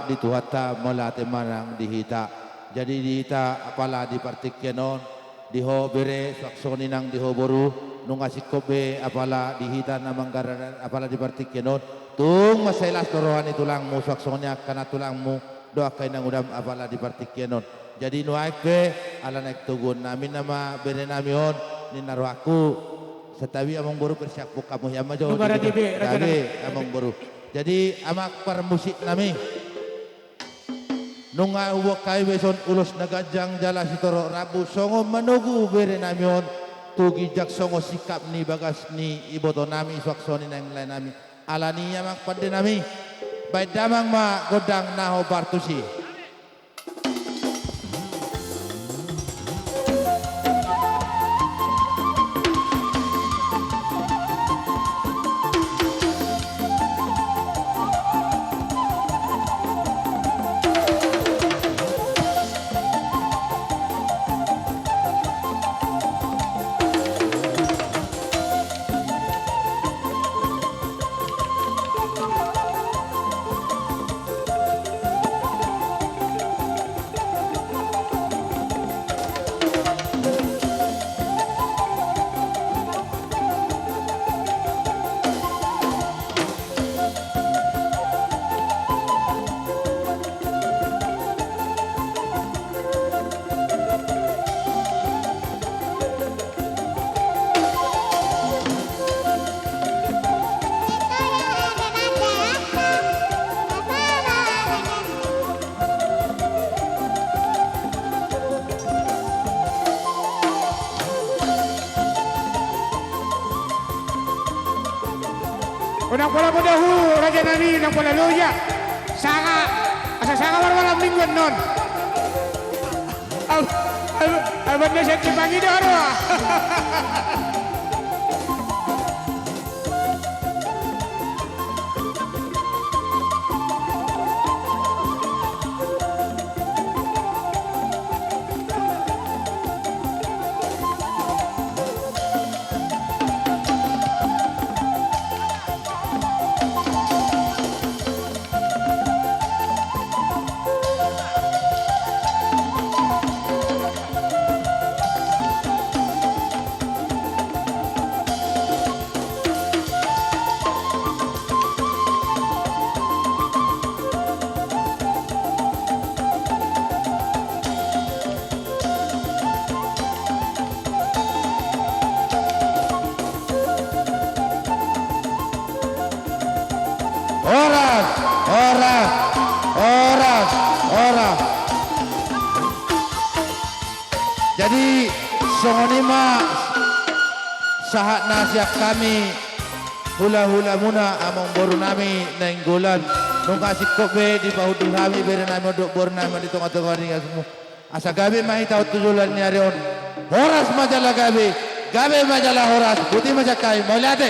dituhata mula temanang dihita. Jadi dihita apala di partikyanon diho bere saksoni nang diho boru nung asikobe apala dihita na manggararan apala di partikyanon tung masailas torohan itulang mo saksonya kana tulang mo doa kay nang udam apala di partikyanon. Jadi nuaike ala naik tugun namin nama bere namion ni naruh aku setawi among boru persiap kamu ya majo gabe among boru. Jadi amak par musik nami nunga uwak kay beson ulos nagajang jala sitoro rabu songo manugu bere namion tugi jak songo sikap ni bagas ni iboto nami swaksoni nang lain nami alani amak pande nami baik damang ma godang naho bartusi. Unang pula mo dahu, raja nani, nang pula luya. Asa saka walang mingguan nun. Abad na siya kipangi daro. Orang. Jadi songonima sahat nasihat kami hula-hula muna among boru nami nainggulan nung kasih kobe di pahudul kami beri nami uduk boru nami di tengah-tengah ringa semua asa gabi mahita utujulan nyarion horas majalah gabi majalah horas putih majakai mau lihat